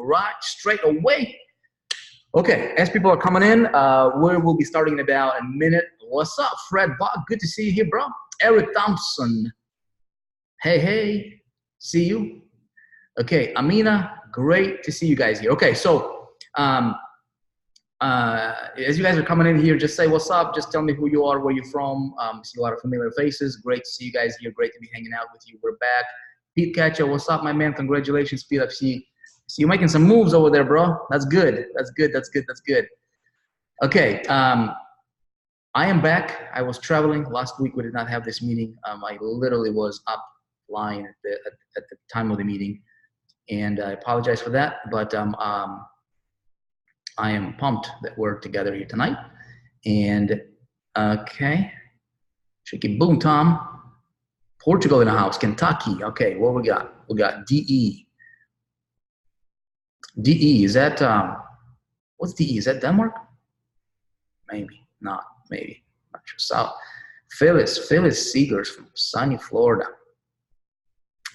right straight away. Okay, as people are coming in, we will be starting in about a minute. What's up, Fred Bach? Good to see you here, bro. Eric Thompson. Hey, see you. Okay, Amina, great to see you guys here. Okay, so as you guys are coming in here, just say what's up. Just tell me who you are, where you're from. See a lot of familiar faces. Great to see you guys here. Great to be hanging out with you. We're back. Pete Catcher, what's up, my man? Congratulations, Pete. I see you making some moves over there, bro. That's good. That's good. Okay, I am back. I was traveling last week. We did not have this meeting. I literally was up flying at the time of the meeting, and I apologize for that. But I am pumped that we're together here tonight. And okay, shaky boom, Tom. Portugal in the house, Kentucky. Okay, what we got? We got DE. DE, is that, what's DE? Is that Denmark? Maybe, not, maybe. Not sure. South. Phyllis Seegers from sunny Florida.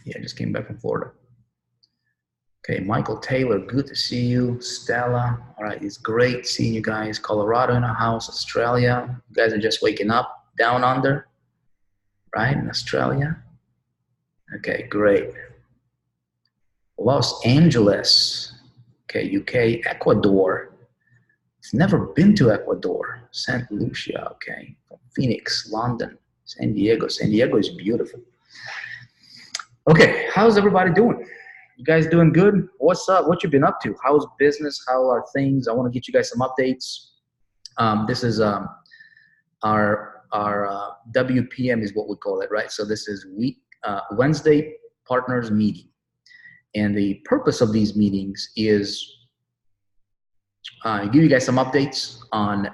Yeah, I just came back from Florida. Okay, Michael Taylor, good to see you. Stella, all right, it's great seeing you guys. Colorado in our house, Australia. You guys are just waking up, down under, right, in Australia. Okay, great. Los Angeles, okay, UK, Ecuador. I've never been to Ecuador. St. Lucia, okay. Phoenix, London, San Diego. San Diego is beautiful. Okay, how's everybody doing? You guys doing good? What's up? What you been up to? How's business? How are things? I want to get you guys some updates. This is our WPM is what we call it, right? So this is Wednesday partners meeting, and the purpose of these meetings is give you guys some updates on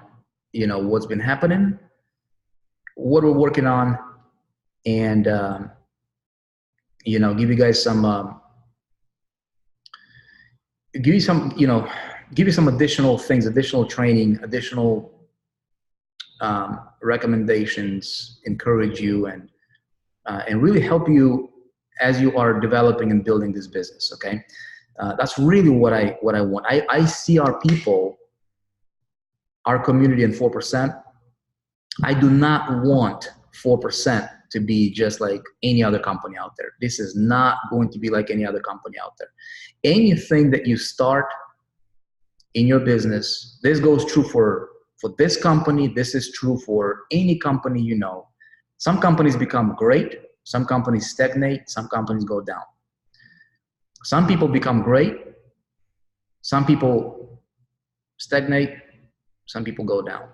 what's been happening, what we're working on, and give you guys some. Give you some additional things, additional training, additional recommendations, encourage you, and really help you as you are developing and building this business. Okay, that's really what I want. I see our people, our community in 4%. I do not want 4% to be just like any other company out there. This is not going to be like any other company out there. Anything that you start in your business, this goes true for this company. This is true for any company you know. Some companies become great. Some companies stagnate. Some companies go down. Some people become great. Some people stagnate. Some people go down,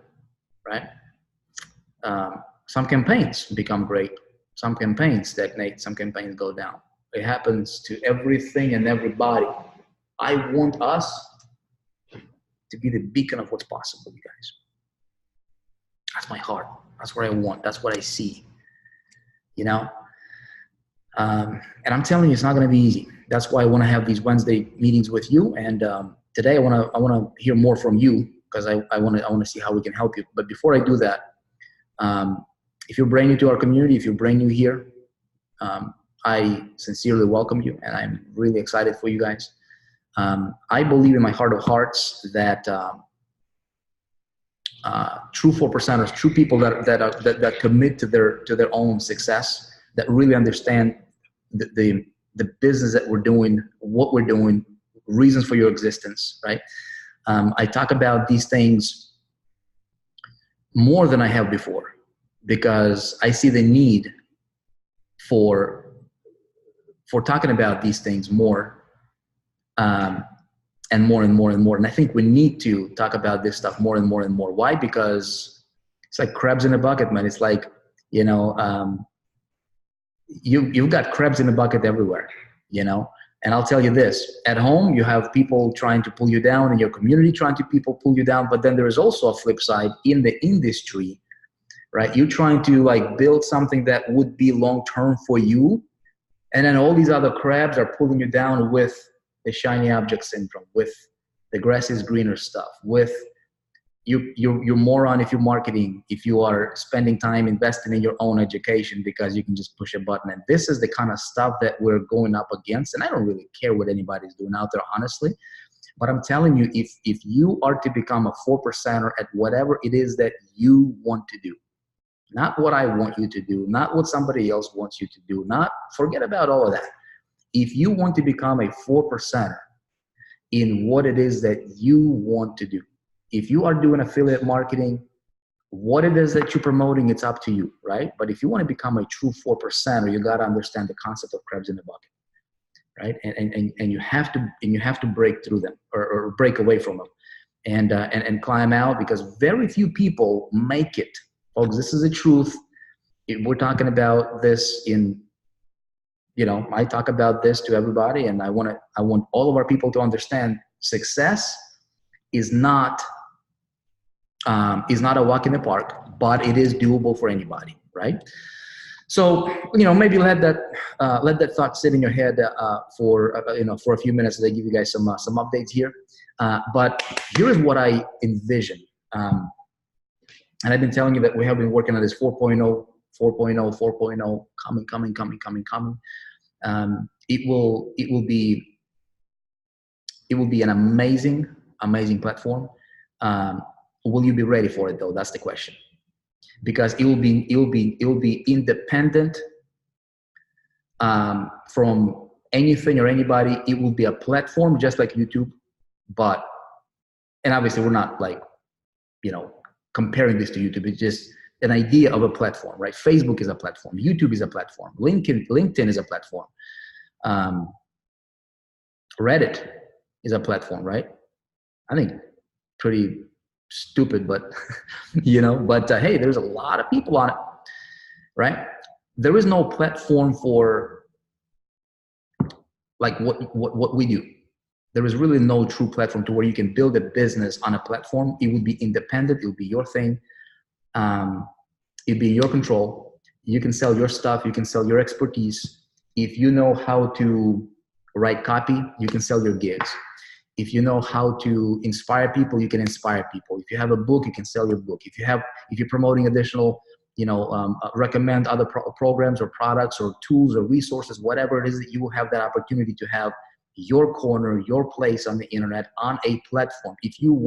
right? Some campaigns become great. Some campaigns stagnate. Some campaigns go down. It happens to everything and everybody. I want us to be the beacon of what's possible, you guys. That's my heart. That's what I want. That's what I see. And I'm telling you, it's not going to be easy. That's why I want to have these Wednesday meetings with you. And today, I want to hear more from you, because I want to see how we can help you. But before I do that, if you're brand new to our community, if you're brand new here, I sincerely welcome you, and I'm really excited for you guys. I believe in my heart of hearts that true 4%ers, true people that commit to their own success, that really understand the business that we're doing, what we're doing, reasons for your existence, right? I talk about these things more than I have before, because I see the need for talking about these things more, and more and more and more. And I think we need to talk about this stuff more and more and more. Why? Because it's like crabs in a bucket, man. It's like, you've got crabs in the bucket everywhere, And I'll tell you this, at home, you have people trying to pull you down, in your community trying to pull you down. But then there is also a flip side in the industry, right? You're trying to build something that would be long-term for you. And then all these other crabs are pulling you down with the shiny object syndrome, with the grass is greener stuff, with, you're moron if you're marketing, if you are spending time investing in your own education because you can just push a button. And this is the kind of stuff that we're going up against. And I don't really care what anybody's doing out there, honestly. But I'm telling you, if you are to become a 4%er at whatever it is that you want to do, not what I want you to do, not what somebody else wants you to do, not forget about all of that. If you want to become a 4%er in what it is that you want to do, if you are doing affiliate marketing, what it is that you're promoting, it's up to you, right? But if you want to become a true 4%er, you got to understand the concept of crabs in the bucket, right? And you have to break through them or break away from them and climb out, because very few people make it. Folks, this is the truth. We're talking about this in, I talk about this to everybody, and I want all of our people to understand success is not a walk in the park, but it is doable for anybody, right? So, maybe let that thought sit in your head for a few minutes as I give you guys some updates here. But here is what I envision. And I've been telling you that we have been working on this 4.0, coming. It will be an amazing platform. Will you be ready for it though? That's the question. Because it will be independent from anything or anybody. It will be a platform just like YouTube, and obviously we're not like, comparing this to YouTube. It's just an idea of a platform, right? Facebook is a platform. YouTube is a platform. LinkedIn is a platform. Reddit is a platform, right? I think pretty stupid, but hey, there's a lot of people on it, right? There is no platform for like what we do. There is really no true platform to where you can build a business on a platform. It would be independent. It would be your thing. It'd be in your control. You can sell your stuff. You can sell your expertise. If you know how to write copy, you can sell your gigs. If you know how to inspire people, you can inspire people. If you have a book, you can sell your book. If you're promoting additional, recommend other programs or products or tools or resources, whatever it is, that you will have that opportunity to have your corner, your place on the internet, on a platform. If you're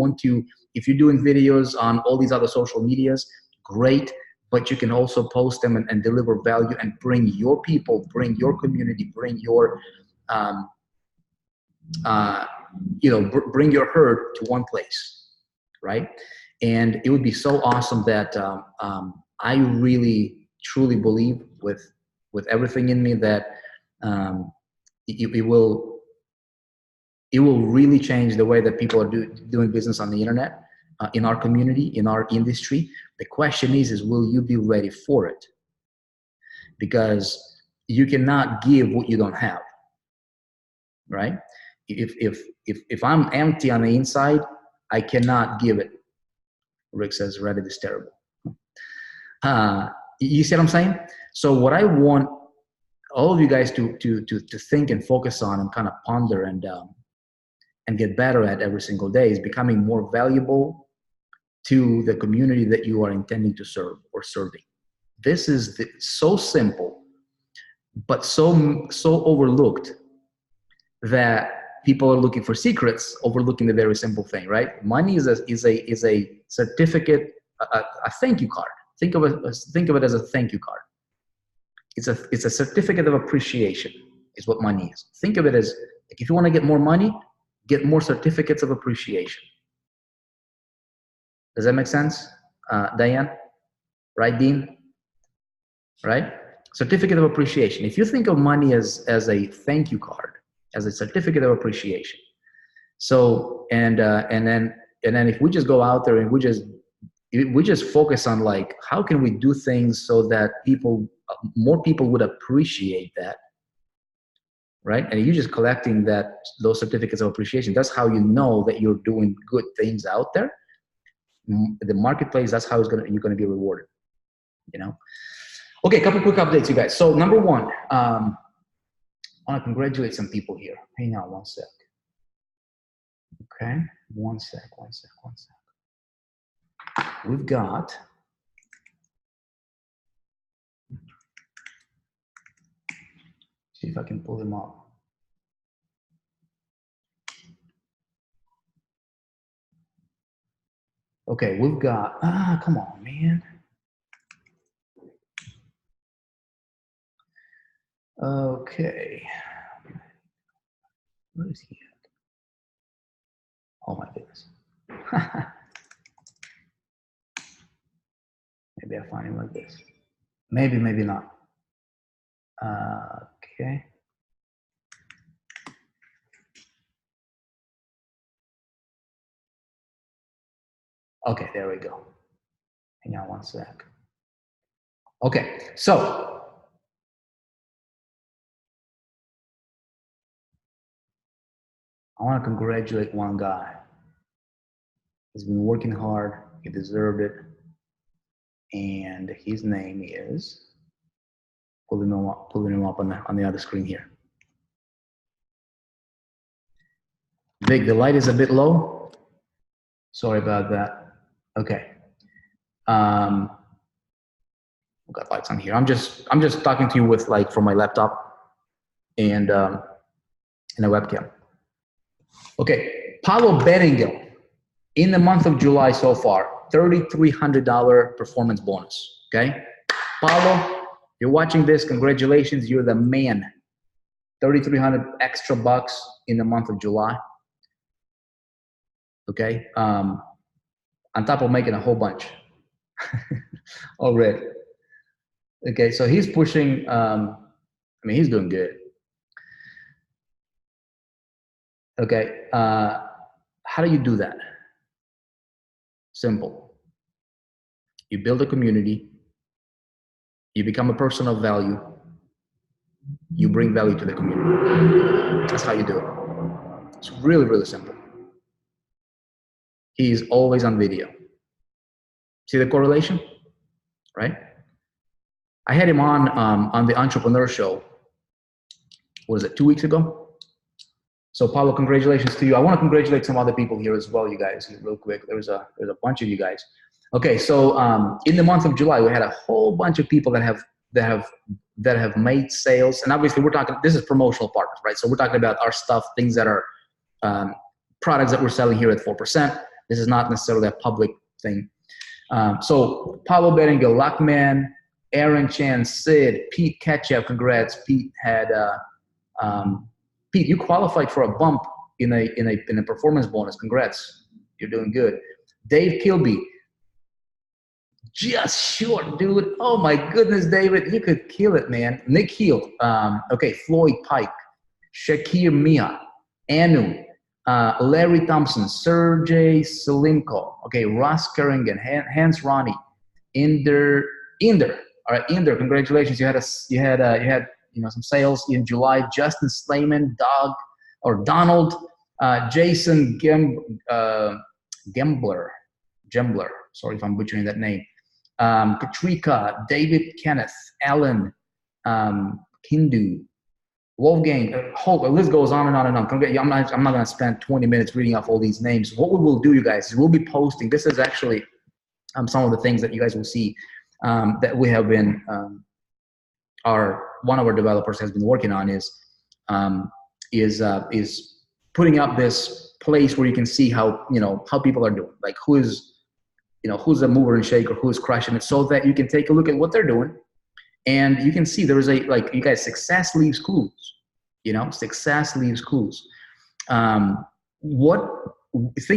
doing videos on all these other social medias, great, but you can also post them and deliver value and bring your people, bring your community, bring your, bring your herd to one place, right? And it would be so awesome that I really, truly believe with everything in me that it will really change the way that people are doing business on the internet, in our community, in our industry. The question is will you be ready for it? Because you cannot give what you don't have, right? If I'm empty on the inside, I cannot give it. Rick says Reddit is terrible. You see what I'm saying? So what I want all of you guys to think and focus on and kind of ponder and get better at every single day is becoming more valuable to the community that you are intending to serve or serving. This is so simple, but so overlooked that people are looking for secrets, overlooking the very simple thing, right? Money is a certificate, a thank you card. Think of it as a thank you card. It's a certificate of appreciation is what money is. Think of it as, like, if you want to get more money, get more certificates of appreciation. Does that make sense, Diane? Right, Dean? Right? Certificate of appreciation. If you think of money as a thank you card, as a certificate of appreciation. So and then if we just go out there and we just focus on, like, how can we do things so that more people would appreciate that, right? And you're just collecting those certificates of appreciation. That's how you know that you're doing good things out there. The marketplace, that's how you're going to be rewarded, Okay, a couple quick updates, you guys. So number one, I want to congratulate some people here. Hang on one sec. Okay, one sec. we've got, see if I can pull them up. Okay, we've got, come on, man. Okay. Where is he at? Oh my goodness. Maybe I find him like this. Maybe, maybe not. Okay. Okay, there we go. Hang on one sec. Okay, so I want to congratulate one guy. He's been working hard. He deserved it. And his name is, pulling him up on the other screen here. Vic, the light is a bit low. Sorry about that. Okay. We've got lights on here. I'm just talking to you with like from my laptop and a webcam. Okay, Paulo Beringel, in the month of July so far, $3,300 performance bonus. Okay, Paulo, you're watching this. Congratulations, you're the man. 3,300 extra bucks in the month of July. Okay, on top of making a whole bunch already. Okay, so he's pushing. I mean, he's doing good. Okay, how do you do that? Simple. You build a community. You become a person of value. You bring value to the community. That's how you do it. It's really, really simple. He's always on video. See the correlation, right? I had him on the Entrepreneur Show. What was it, 2 weeks ago? So Paulo, congratulations to you. I want to congratulate some other people here as well, you guys, real quick. There's a bunch of you guys. Okay, so in the month of July, we had a whole bunch of people that have made sales, and obviously we're talking. This is promotional partners, right? So we're talking about our stuff, things that are products that we're selling here at 4%. This is not necessarily a public thing. So Paulo Beringel, Lockman, Aaron Chan, Sid, Pete Ketchup, congrats. Pete had Pete, you qualified for a bump in a performance bonus. Congrats, you're doing good. Dave Kilby, just short, dude. Oh my goodness, David, you could kill it, man. Nick Heel, okay, Floyd Pike, Shakir Mia, Anu, Larry Thompson, Sergey Selimko, okay, Ross Keringen, Hans Ronnie, Inder. All right, Inder, congratulations. You had some sales in July. Justin Slayman, Donald, Jason Gembler. Sorry if I'm butchering that name. Katrika, David Kenneth, Alan, Hindu, Wolfgang. The list goes on and on and on. I'm not going to spend 20 minutes reading off all these names. What we will do, you guys, is we'll be posting. This is actually some of the things that you guys will see that we have been. One of our developers has been working on is putting up this place where you can see how people are doing, like who's a mover and shaker, who's crushing it, so that you can take a look at what they're doing, and you can see there is you guys, success leaves clues. Success leaves clues. Think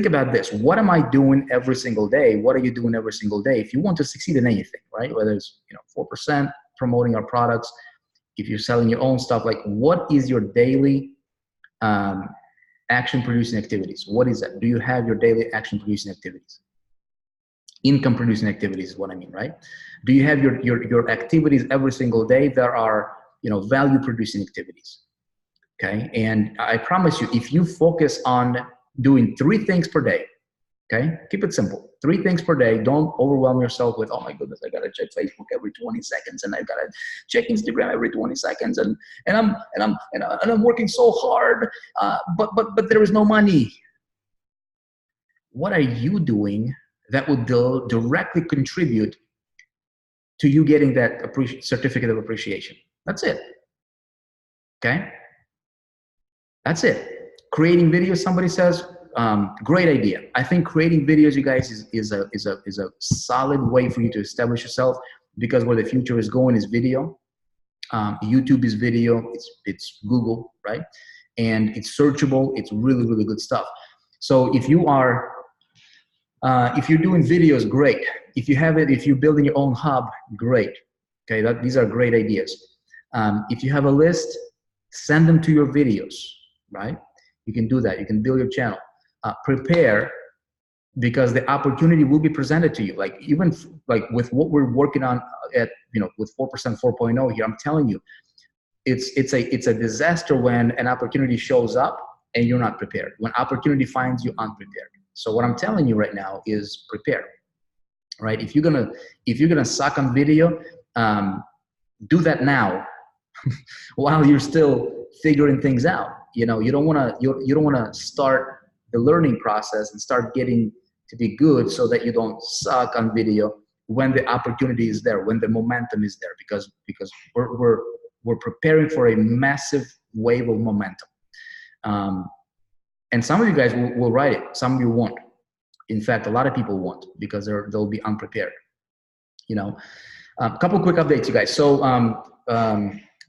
about this. What am I doing every single day? What are you doing every single day? If you want to succeed in anything, right? Whether it's 4%, promoting our products, if you're selling your own stuff, like what is your daily action producing activities? What is that? Do you have your daily action producing activities? Income producing activities is what I mean, right? Do you have your activities every single day that are value producing activities? Okay, and I promise you, if you focus on doing 3 things per day, okay, keep it simple. 3 things per day. Don't overwhelm yourself with, oh my goodness, I gotta check Facebook every 20 seconds, and I gotta check Instagram every 20 seconds, and I'm working so hard, but there is no money. What are you doing that will directly contribute to you getting that certificate of appreciation. That's it. Okay? That's it. Creating videos, somebody says, great idea. I think creating videos, you guys, is a solid way for you to establish yourself, because where the future is going is video. YouTube is video. It's Google, right? And it's searchable. It's really, really good stuff. So if you are, if you're doing videos, great. If you have it, if you're building your own hub, great. Okay, these are great ideas. If you have a list, send them to your videos, right? You can do that. You can build your channel. Prepare, because the opportunity will be presented to you. Like even like with what we're working on at, with 4% 4.0 here, I'm telling you, it's a disaster when an opportunity shows up and you're not prepared. When opportunity finds you unprepared. So what I'm telling you right now is prepare, right? If you're gonna suck on video, do that now while you're still figuring things out. You don't wanna start the learning process and start getting to be good so that you don't suck on video when the opportunity is there, when the momentum is there, because we're preparing for a massive wave of momentum. And some of you guys will write it, some of you won't. In fact, a lot of people won't, because they'll be unprepared. A couple quick updates, you guys. So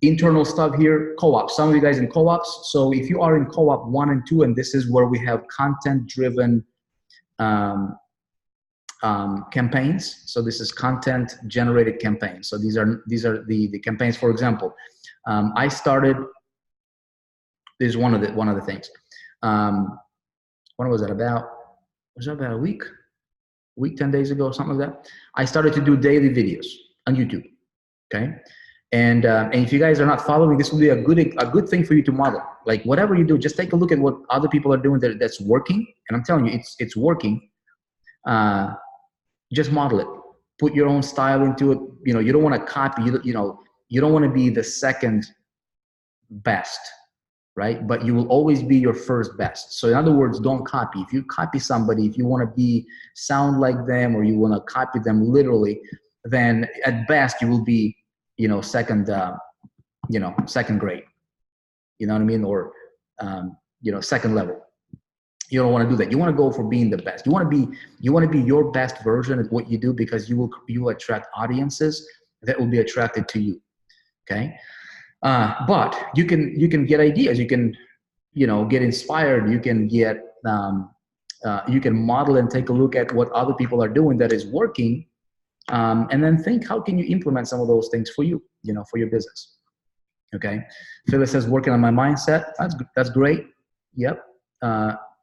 internal stuff here, co-ops. Some of you guys in co-ops. So if you are in co-op 1 and 2, and this is where we have content-driven campaigns. So this is content-generated campaigns. So these are the campaigns. For example, I started. This is one of the things. When was that about? Was it about a week, 10 days ago, something like that? I started to do daily videos on YouTube. Okay, and if you guys are not following, this will be a good thing for you to model. Like whatever you do, just take a look at what other people are doing that's working. And I'm telling you, it's working. Just model it. Put your own style into it. You don't want to copy. You don't want to be the second best, right? But you will always be your first best. So in other words, don't copy. If you copy somebody, if you want to sound like them, or you want to copy them literally, then at best you will be, second grade. You know what I mean? Or, second level. You don't want to do that. You want to go for being the best. You want to be your best version of what you do, because you will attract audiences that will be attracted to you. Okay. But you can get ideas. You can, get inspired. You can get, you can model and take a look at what other people are doing that is working, and then think, how can you implement some of those things for you, for your business? Okay. Phyllis says, working on my mindset. That's great. Yep.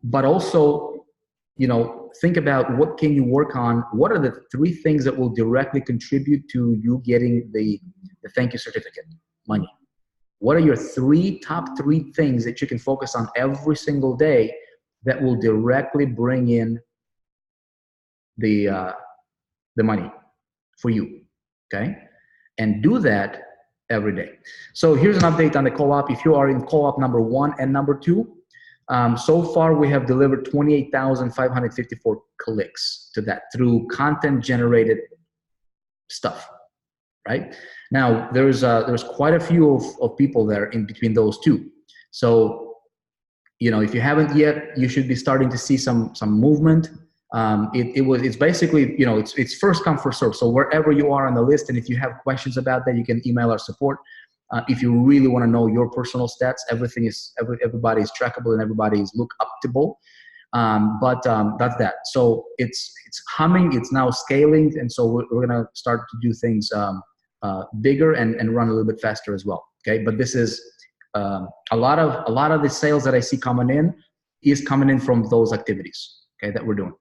But also, think about what can you work on. What are the 3 things that will directly contribute to you getting the thank you certificate money? What are your top 3 things that you can focus on every single day that will directly bring in the money for you? Okay, and do that every day. So here's an update on the co-op. If you are in co-op number 1 and number 2, so far we have delivered 28,554 clicks to that through content-generated stuff. Right now, there's quite a few of people there in between those 2. So, if you haven't yet, you should be starting to see some movement. It's basically, it's first come, first serve. So wherever you are on the list, and if you have questions about that, you can email our support. If you really want to know your personal stats, everybody is trackable and everybody is look upable. That's that. So it's humming. It's now scaling, and so we're gonna start to do things bigger and run a little bit faster as well. Okay, but this is a lot of the sales that I see coming in is coming in from those activities. Okay, that we're doing.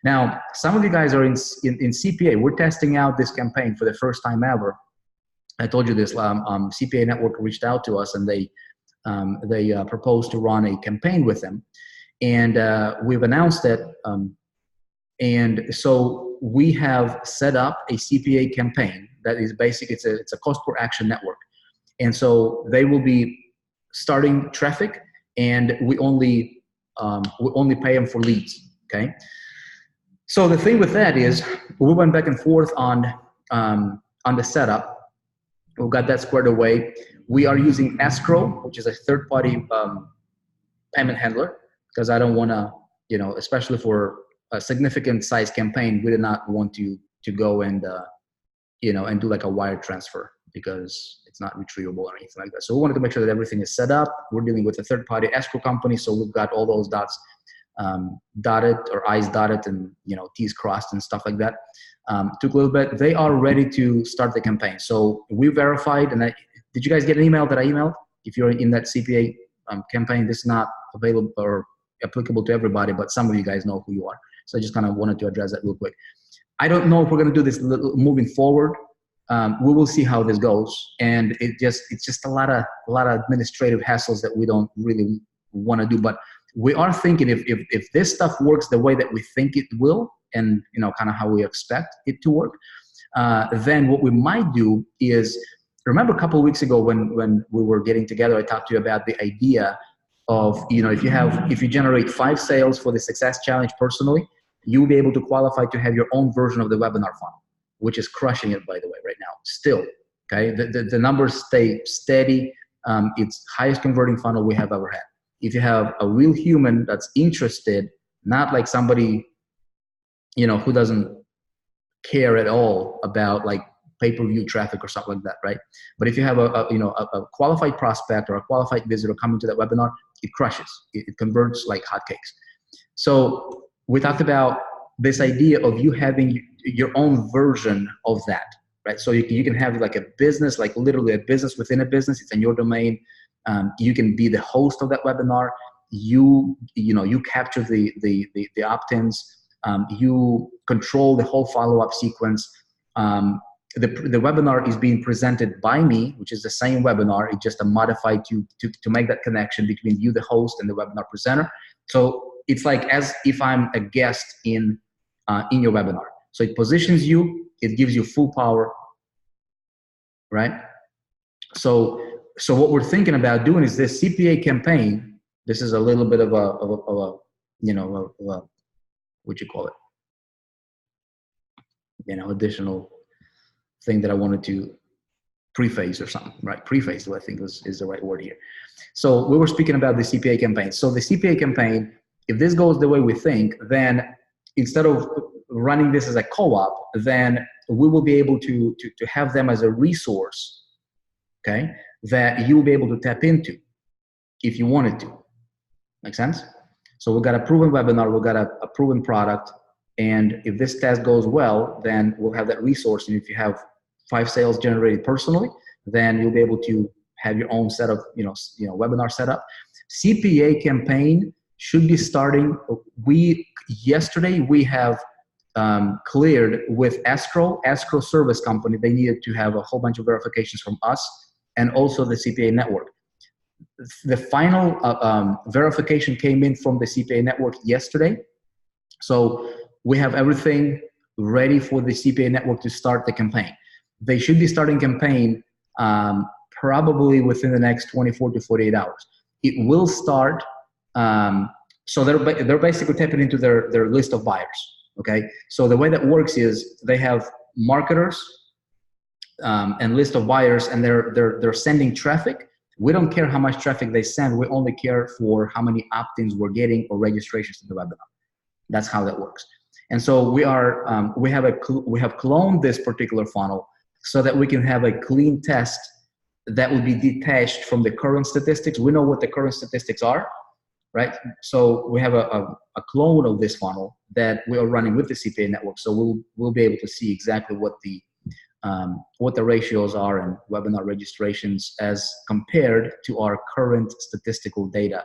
Now, some of you guys are in CPA. We're testing out this campaign for the first time ever. I told you this. CPA Network reached out to us, and they proposed to run a campaign with them, and we've announced it. And so we have set up a CPA campaign that is basic. It's a cost per action network, and so they will be starting traffic, and we only pay them for leads. Okay. So the thing with that is we went back and forth on the setup. We've got that squared away. We are using escrow, which is a third-party payment handler, because I don't want to, especially for a significant size campaign, we did not want to go and and do like a wire transfer, because it's not retrievable or anything like that. So we wanted to make sure that everything is set up. We're dealing with a third-party escrow company, so we've got all those dots dotted, or I's dotted, and T's crossed and stuff like that. Took a little bit. They are ready to start the campaign. So we verified, and did you guys get an email that I emailed? If you're in that CPA campaign, this is not available or applicable to everybody, but some of you guys know who you are. So I just kind of wanted to address that real quick. I don't know if we're going to do this moving forward. We will see how this goes, and it's just a lot of administrative hassles that we don't really want to do. But we are thinking if this stuff works the way that we think it will, and kind of how we expect it to work, then what we might do is, remember a couple of weeks ago when we were getting together, I talked to you about the idea of if you generate 5 sales for the Success Challenge personally, you'll be able to qualify to have your own version of the webinar funnel, which is crushing it, by the way, right now. Still, okay, the numbers stay steady. It's highest converting funnel we have ever had. If you have a real human that's interested, not like somebody, who doesn't care at all about like pay-per-view traffic or something like that, right? But if you have a qualified prospect or a qualified visitor coming to that webinar, it crushes. It converts like hotcakes. So we talked about this idea of you having your own version of that, right? So you can have like a business, like literally a business within a business. It's in your domain. You can be the host of that webinar. You capture the opt-ins. You control the whole follow-up sequence. The webinar is being presented by me, which is the same webinar. It's just a modified to make that connection between you, the host, and the webinar presenter. So it's like as if I'm a guest in your webinar. So it positions you. It gives you full power, right? So what we're thinking about doing is this CPA campaign. This is a little bit of a what you call it, additional thing that I wanted to preface or something, right? Preface, I think is the right word here. So we were speaking about the CPA campaign. So the CPA campaign, if this goes the way we think, then instead of running this as a co-op, then we will be able to have them as a resource, okay, that you will be able to tap into if you wanted to. Make sense? So we've got a proven webinar, we've got a proven product, and if this test goes well, then we'll have that resource. And if you have 5 sales generated personally, then you'll be able to have your own set of webinar setup. CPA campaign should be starting. Yesterday we have cleared with escrow service company. They needed to have a whole bunch of verifications from us and also the CPA network. The final verification came in from the CPA network yesterday. So we have everything ready for the CPA network to start the campaign. They should be starting campaign probably within the next 24 to 48 hours. It will start, so they're basically tapping into their list of buyers, okay? So the way that works is they have marketers and list of buyers, and they're sending traffic. We don't care how much traffic they send. We only care for how many opt-ins we're getting or registrations to the webinar. That's how that works. And so we have cloned this particular funnel so that we can have a clean test that will be detached from the current statistics. We know what the current statistics are, right? So we have a clone of this funnel that we are running with the CPA network. So we'll be able to see exactly what the ratios are in webinar registrations as compared to our current statistical data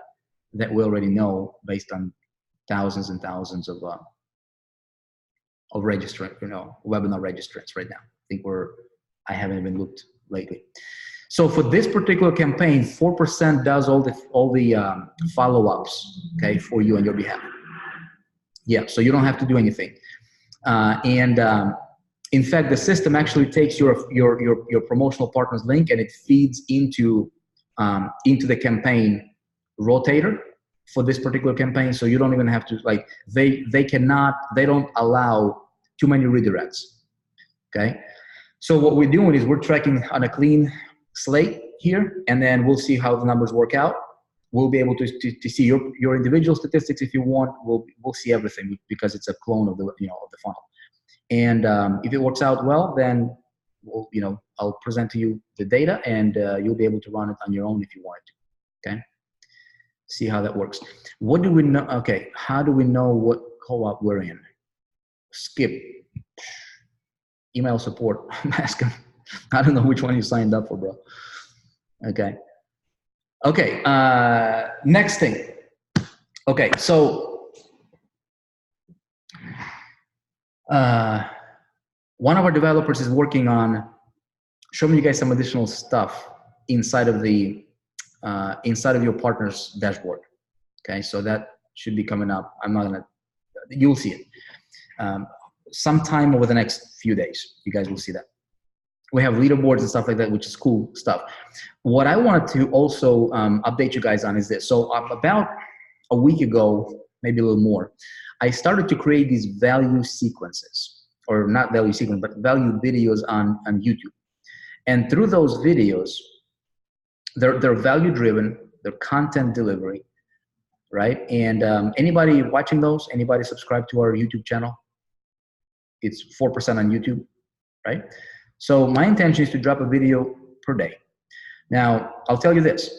that we already know based on thousands and thousands of webinar registrants right now. I haven't even looked lately. So for this particular campaign, 4% does all the follow-ups, okay, for you on your behalf. Yeah, so you don't have to do anything. In fact, the system actually takes your promotional partner's link and it feeds into the campaign rotator for this particular campaign. So you don't even have to, like, they don't allow too many redirects. Okay. So what we're doing is we're tracking on a clean slate here, and then we'll see how the numbers work out. We'll be able to see your individual statistics if you want. We'll see everything because it's a clone of the of the funnel. And if it works out well, then I'll present to you the data, and you'll be able to run it on your own if you want to. Okay. See how that works. What do we know? Okay. How do we know what co-op we're in? Skip. Email support. I'm asking. I don't know which one you signed up for, bro. Okay. Okay. Next thing. Okay. So one of our developers is working on showing you guys some additional stuff inside of your partner's dashboard. Okay. So that should be coming up. I'm not gonna. You'll see it. Sometime over the next few days, you guys will see that. We have leaderboards and stuff like that, which is cool stuff. What I wanted to also update you guys on is this. So about a week ago, maybe a little more, I started to create these value sequences, or not value sequence, but value videos on YouTube. And through those videos, they're value driven, they're content delivery, right? And anybody watching those, anybody subscribe to our YouTube channel? It's 4% on YouTube, right? So my intention is to drop a video per day. Now, I'll tell you this.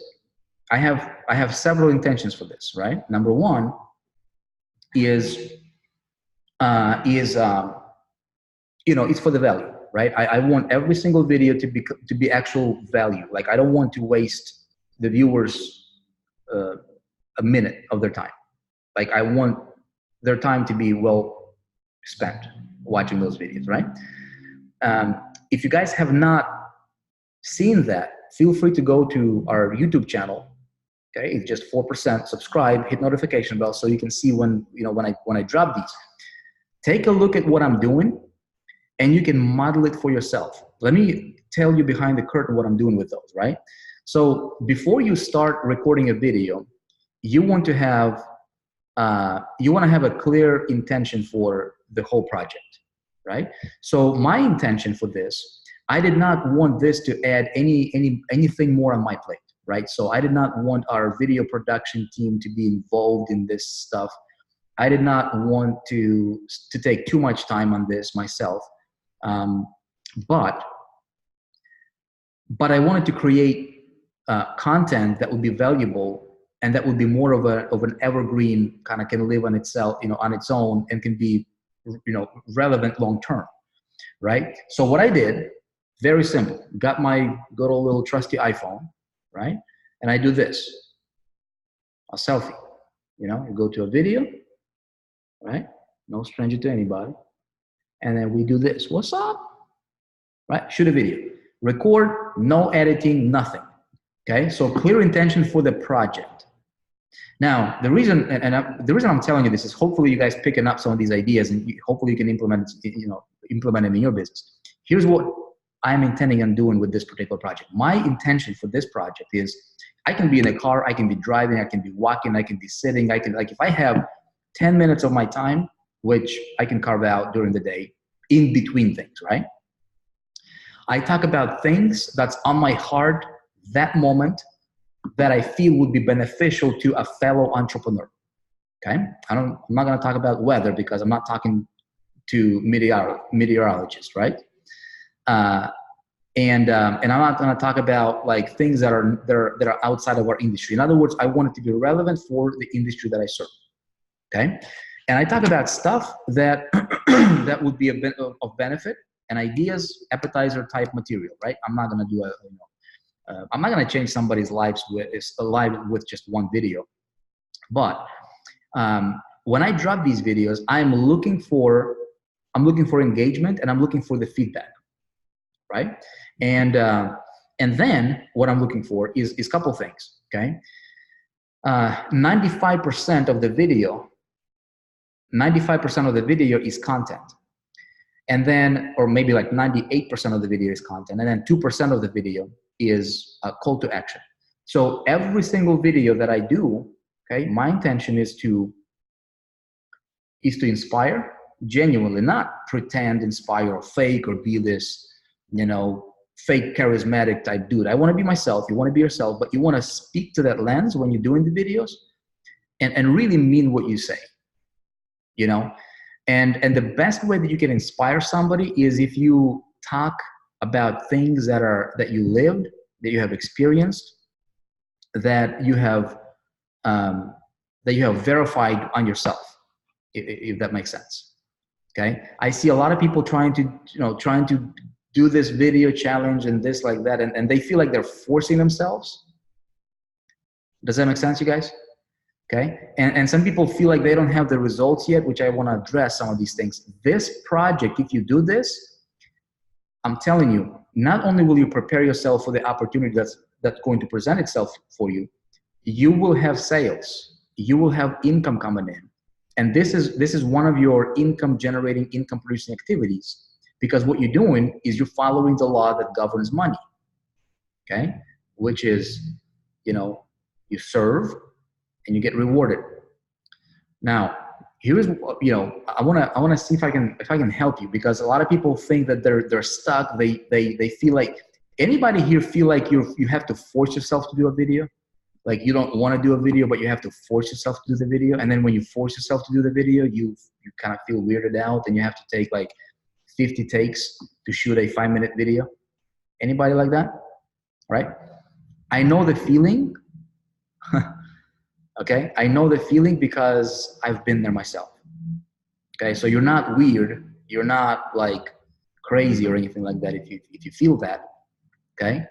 I have several intentions for this, right? Number one is it's for the value, right? I want every single video to be actual value. Like, I don't want to waste the viewers a minute of their time. Like, I want their time to be well spent watching those videos, right? If you guys have not seen that, feel free to go to our YouTube channel. Okay, it's just 4%. Subscribe, hit notification bell so you can see when I drop these. Take a look at what I'm doing, and you can model it for yourself. Let me tell you behind the curtain what I'm doing with those, right? So before you start recording a video, you want to have a clear intention for the whole project, right? So my intention for this, I did not want this to add anything more on my plate, right? So I did not want our video production team to be involved in this stuff. I did not want to take too much time on this myself, but I wanted to create content that would be valuable and that would be more of an evergreen, kind of can live on itself, on its own, and can be relevant long term, right? So what I did, very simple, got my good old little trusty iPhone, right? And I do this, a selfie. You go to a video, right? No stranger to anybody. And then we do this. What's up? Right? Shoot a video. Record, no editing, nothing. Okay? So clear intention for the project. Now, the reason I'm telling you this is hopefully you guys picking up some of these ideas, and hopefully you can implement them in your business. Here's what I'm intending on doing with this particular project. My intention for this project is I can be in a car, I can be driving, I can be walking, I can be sitting, if I have 10 minutes of my time, which I can carve out during the day, in between things, right? I talk about things that's on my heart that moment that I feel would be beneficial to a fellow entrepreneur, okay? I'm not gonna talk about weather because I'm not talking to meteorologists, right? And I'm not gonna talk about like things that are outside of our industry. In other words, I want it to be relevant for the industry that I serve, okay? And I talk about stuff that that would be a bit of benefit and ideas, appetizer type material, right? I'm not gonna do I'm not gonna change somebody's lives with just one video. But when I drop these videos, I'm looking for engagement, and I'm looking for the feedback, right? And then what I'm looking for is a couple things, okay? 95% of the video is content. And then, or maybe like 98% of the video is content. And then 2% of the video is a call to action. So every single video that I do, Okay, my intention is to inspire genuinely, not pretend, inspire, or fake, or be this, you know, fake charismatic type dude. I want to be myself. You want to be yourself, but you want to speak to that lens when you're doing the videos, and really mean what you say, you know. And the best way that you can inspire somebody is if you talk about things that you lived, that you have experienced, that you have verified on yourself, if that makes sense. Okay, I see a lot of people trying to do this video challenge and this like that, and they feel like they're forcing themselves. Does that make sense, you guys? Okay, and some people feel like they don't have the results yet, which I want to address some of these things. This project, if you do this, I'm telling you, not only will you prepare yourself for the opportunity that's going to present itself for you, you will have sales, you will have income coming in. And this is one of your income generating, income producing activities, because what you're doing is you're following the law that governs money, okay? Which is, you know, you serve and you get rewarded. Now, here's, you know, I wanna see if I can help you, because a lot of people think that they're stuck. They feel like, anybody here feel like you have to force yourself to do a video? Like you don't want to do a video, but you have to force yourself to do the video. And then when you force yourself to do the video, you kind of feel weirded out, and you have to take like 50 takes to shoot a 5-minute video. Anybody like that? Right? I know the feeling. Okay, I know the feeling because I've been there myself. Okay, so you're not weird, you're not like crazy or anything like that if you feel that. Okay,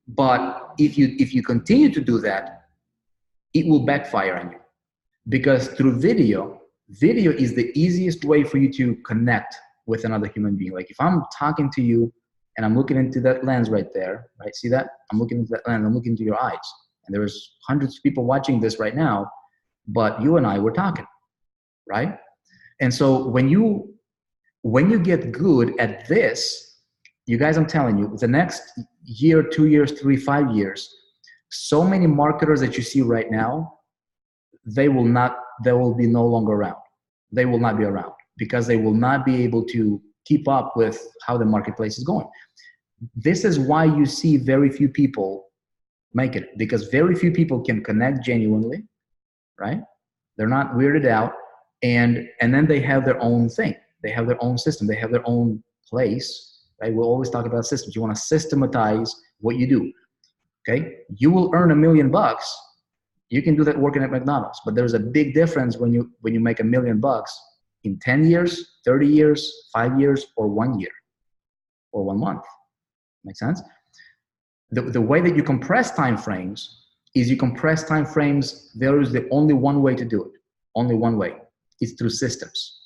but if you continue to do that, it will backfire on you, because through video is the easiest way for you to connect with another human being. Like if I'm talking to you and I'm looking into that lens right there, right? See that? I'm looking into that lens, I'm looking into your eyes. And there's hundreds of people watching this right now, but you and I were talking, right? And so when you get good at this, you guys, I'm telling you, the next year, 2 years, 3, 5 years, so many marketers that you see right now, they will be no longer around. They will not be around, because they will not be able to keep up with how the marketplace is going. This is why you see very few people make it, because very few people can connect genuinely, right? They're not weirded out, and then they have their own thing. They have their own system. They have their own place, right? We'll always talk about systems. You want to systematize what you do, okay? You will earn $1 million. You can do that working at McDonald's, but there's a big difference when you make $1 million in 10 years, 30 years, 5 years, or 1 year, or 1 month. Make sense? The way that you compress time frames is you compress time frames. There is the only one way to do it. Only one way. It's through systems.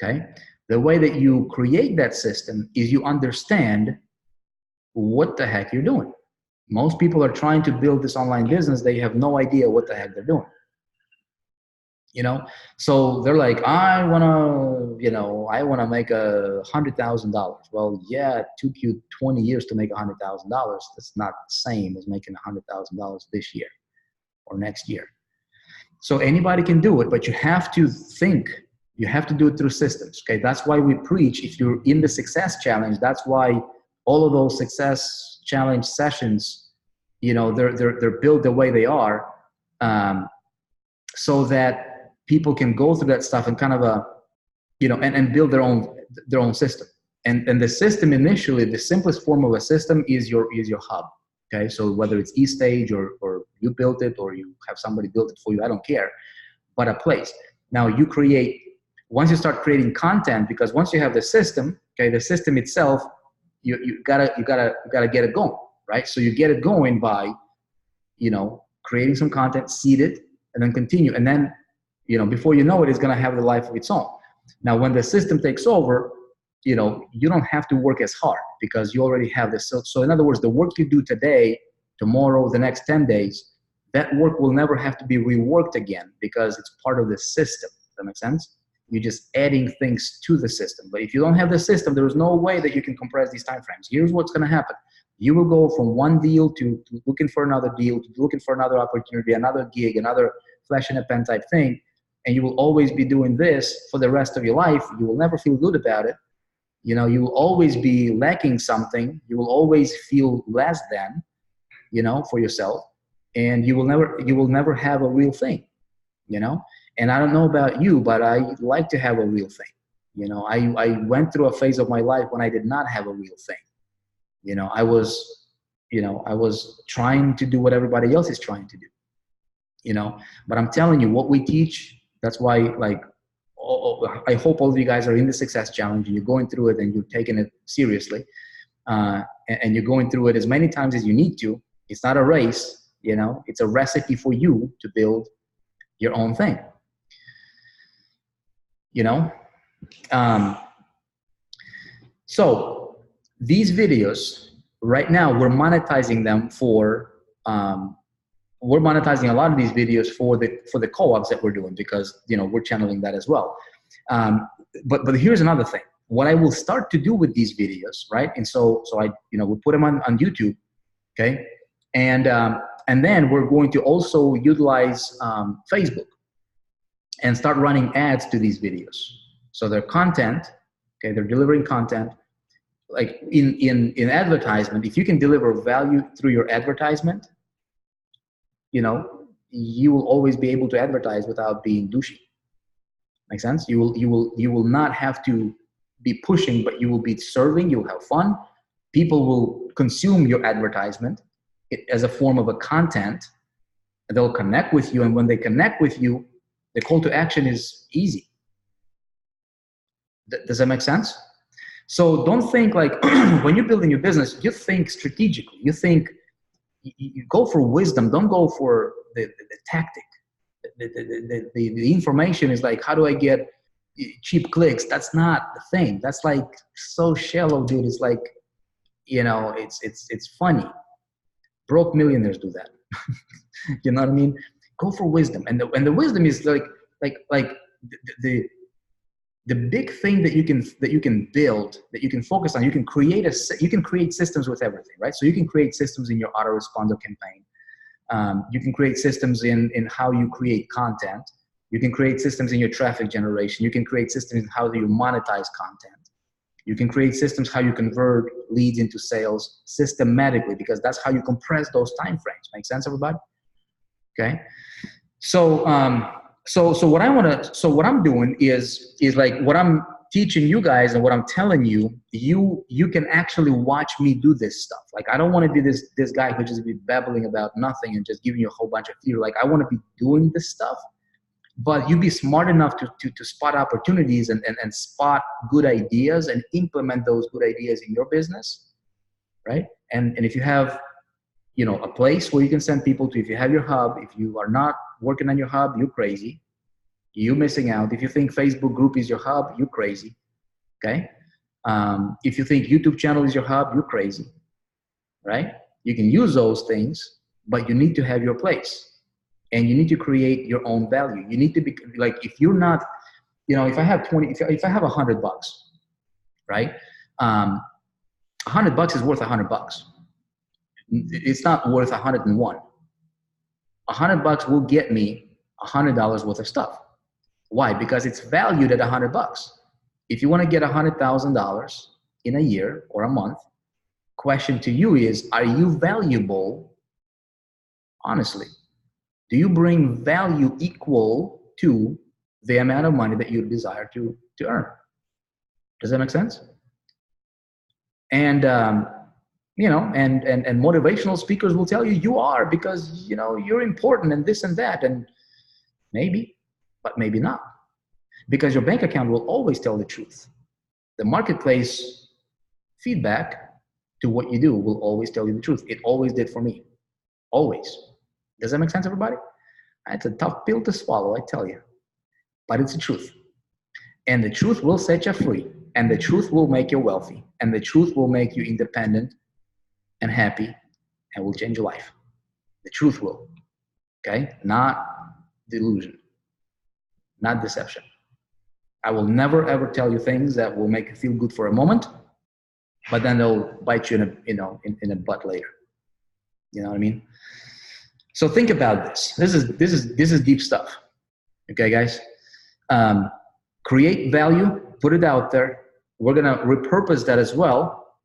Okay? The way that you create that system is you understand what the heck you're doing. Most people are trying to build this online business. They have no idea what the heck they're doing. You know, so they're like, I want to make $100,000. Well, yeah, it took you 20 years to make $100,000. That's not the same as making $100,000 this year or next year. So anybody can do it, but you have to think, you have to do it through systems. Okay. That's why we preach, if you're in the success challenge, that's why all of those success challenge sessions, you know, they're built the way they are, so that people can go through that stuff and kind of and build their own system. And the system initially, the simplest form of a system is your hub. Okay, so whether it's eStage or you built it or you have somebody build it for you, I don't care, but a place. Now you create, once you start creating content, because once you have the system, okay, the system itself, you gotta get it going, right? So you get it going by, creating some content, seed it, and then continue, and then, before you know it, it's going to have the life of its own. Now, when the system takes over, you don't have to work as hard because you already have this. So in other words, the work you do today, tomorrow, the next 10 days, that work will never have to be reworked again because it's part of the system. Does that make sense? You're just adding things to the system. But if you don't have the system, there is no way that you can compress these time frames. Here's what's going to happen. You will go from one deal to looking for another deal, to looking for another opportunity, another gig, another flash in a pan type thing. And you will always be doing this for the rest of your life. You will never feel good about it. You know, you will always be lacking something. You will always feel less than, you know, for yourself. And you will never have a real thing, you know? And I don't know about you, but I like to have a real thing. You know, I went through a phase of my life when I did not have a real thing. You know, I was trying to do what everybody else is trying to do, you know, but I'm telling you what we teach. That's why, like, I hope all of you guys are in the success challenge and you're going through it and you're taking it seriously. And you're going through it as many times as you need to. It's not a race, you know, it's a recipe for you to build your own thing, you know? So these videos right now, we're monetizing them for, we're monetizing a lot of these videos for the co-ops that we're doing, because, you know, we're channeling that as well. But here's another thing. What I will start to do with these videos, right? And so I, you know, we'll put them on YouTube, okay? And then we're going to also utilize Facebook and start running ads to these videos. So they're content, okay? They're delivering content. Like in advertisement, if you can deliver value through your advertisement, you know, you will always be able to advertise without being douchey. Make sense? You will not have to be pushing, but you will be serving. You'll have fun. People will consume your advertisement as a form of a content. They'll connect with you, and when they connect with you, the call to action is easy. Does that make sense? So don't think like when you're building your business, you think strategically. You think, you go for wisdom. Don't go for the tactic. The information is like, how do I get cheap clicks? That's not the thing. That's like so shallow, dude. It's like, you know, it's funny. Broke millionaires do that. You know what I mean? Go for wisdom, and the wisdom is like the big thing that you can build, that you can focus on. You can create systems with everything, right? So you can create systems in your autoresponder campaign. You can create systems in how you create content. You can create systems in your traffic generation. You can create systems in how you monetize content. You can create systems how you convert leads into sales systematically, because that's how you compress those time frames. Make sense, everybody? Okay. So what I'm doing is like what I'm teaching you guys and what I'm telling you, you can actually watch me do this stuff. Like, I don't want to be this guy who just be babbling about nothing and just giving you a whole bunch of theory. Like, I want to be doing this stuff, but you be smart enough to spot opportunities and spot good ideas and implement those good ideas in your business, right? And if you have, you know, a place where you can send people to, if you have your hub, if you are not working on your hub, you're crazy. You're missing out. If you think Facebook group is your hub, you're crazy, okay? If you think YouTube channel is your hub, you're crazy, right? You can use those things, but you need to have your place, and you need to create your own value. You need to be like, if you're not, you know, if I have $100, right? $100 is worth $100. It's not worth 101. $100 will get me $100 worth of stuff. Why? Because it's valued at $100. If you want to get $100,000 in a year or a month, question to you is, are you valuable? Honestly, do you bring value equal to the amount of money that you desire to earn? Does that make sense? And you know, and motivational speakers will tell you you are, because, you know, you're important and this and that, and maybe, but maybe not, because your bank account will always tell the truth. The marketplace feedback to what you do will always tell you the truth. It always did for me, always. Does that make sense, everybody? It's a tough pill to swallow, I tell you, but it's the truth. And the truth will set you free, and the truth will make you wealthy, and the truth will make you independent and happy, and will change your life. The truth will, okay? Not delusion, not deception. I will never ever tell you things that will make you feel good for a moment, but then they'll bite you in a, you know, in a butt later. You know what I mean? So think about this. This is deep stuff. Okay, guys. Create value, put it out there. We're gonna repurpose that as well,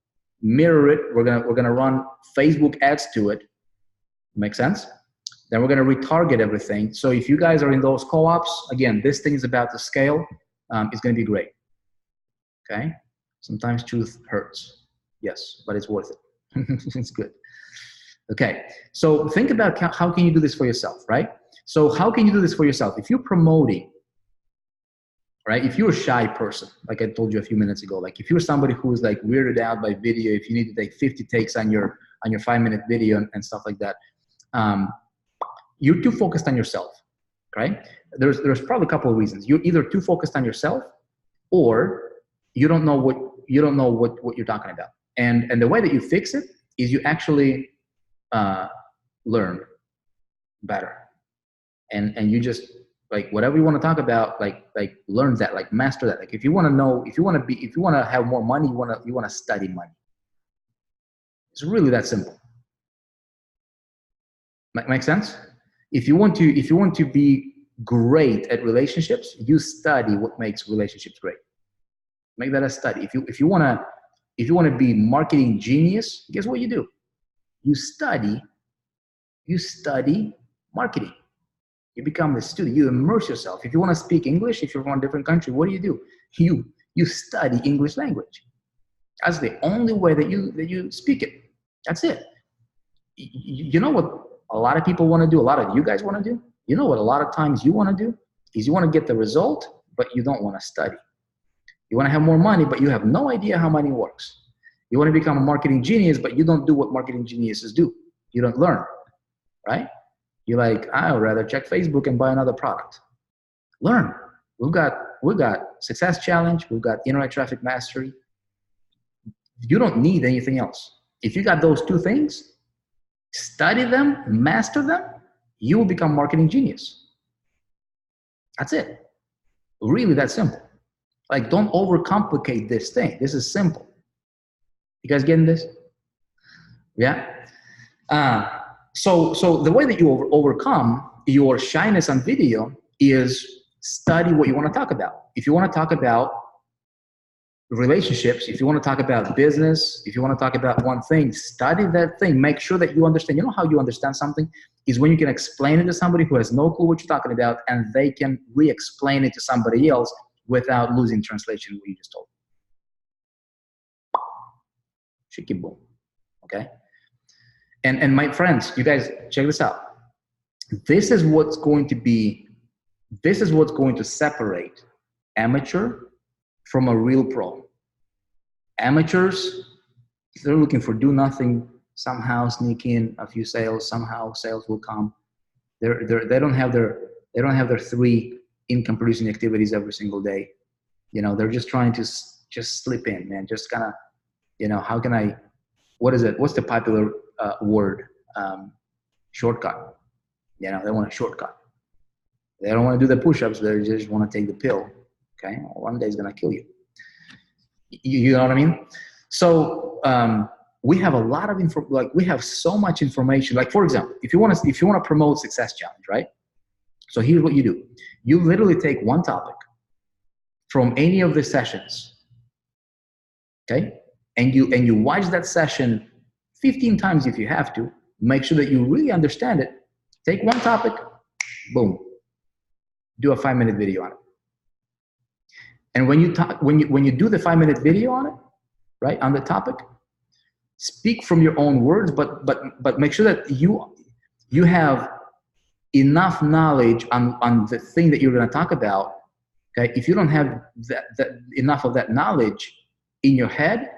mirror it. We're gonna run Facebook ads to it. Make sense? Then we're gonna retarget everything. So if you guys are in those co-ops, again, this thing is about to scale. It's gonna be great. Okay. Sometimes truth hurts. Yes, but it's worth it. It's good. Okay. So think about how can you do this for yourself, right? So how can you do this for yourself? If you're promoting, right? If you're a shy person, like I told you a few minutes ago, like if you're somebody who is like weirded out by video, if you need to take 50 takes on your 5-minute video and stuff like that, you're too focused on yourself, right? There's probably a couple of reasons. You're either too focused on yourself, or you don't know what you're talking about. And the way that you fix it is you actually learn better, and you just, like, whatever you want to talk about, like learn that, like master that. Like if you want to know, if you want to have more money, you want to study money. It's really that simple. Make sense? If you want to be great at relationships, you study what makes relationships great. Make that a study. If you want to be marketing genius, guess what you do? You study marketing. You become the student. You immerse yourself. If you want to speak English, if you're from a different country, what do? You study English language. That's the only way that you speak it. That's it. You know what a lot of people want to do? A lot of you guys want to do? You know what a lot of times you want to do? Is you want to get the result, but you don't want to study. You want to have more money, but you have no idea how money works. You want to become a marketing genius, but you don't do what marketing geniuses do. You don't learn, right? You're like, I would rather check Facebook and buy another product. Learn. We've got Success Challenge. We've got Internet Traffic Mastery. You don't need anything else. If you got those two things, study them, master them, you will become marketing genius. That's it. Really that simple. Like, don't overcomplicate this thing. This is simple. You guys getting this? Yeah. So the way that you overcome your shyness on video is study what you want to talk about. If you want to talk about relationships, if you want to talk about business, if you want to talk about one thing, study that thing. Make sure that you understand. You know how you understand something is when you can explain it to somebody who has no clue what you're talking about, and they can re-explain it to somebody else without losing translation of what you just told. Shaky boom. Okay? And my friends, you guys, check this out. This is what's going to separate amateur from a real pro. Amateurs, they're looking for do nothing, somehow sneak in a few sales, somehow sales will come. They don't have their 3 income producing activities every single day. You know, they're just trying to just slip in, man. Just kind of, you know, how can I, what is it? What's the popular word? Shortcut. You know, they want a shortcut. They don't want to do the push-ups. They just want to take the pill. Okay, one day it's gonna kill you. You know what I mean? So we have a lot of info. Like, we have so much information. Like, for example, if you want to promote Success Challenge, right? So here's what you do. You literally take one topic from any of the sessions, okay, and you watch that session 15 times if you have to. Make sure that you really understand it. Take one topic, boom, do a 5-minute video on it. And when you do the 5-minute video on it, right, on the topic, speak from your own words, but make sure that you have enough knowledge on the thing that you're going to talk about. Okay, if you don't have enough of that knowledge in your head,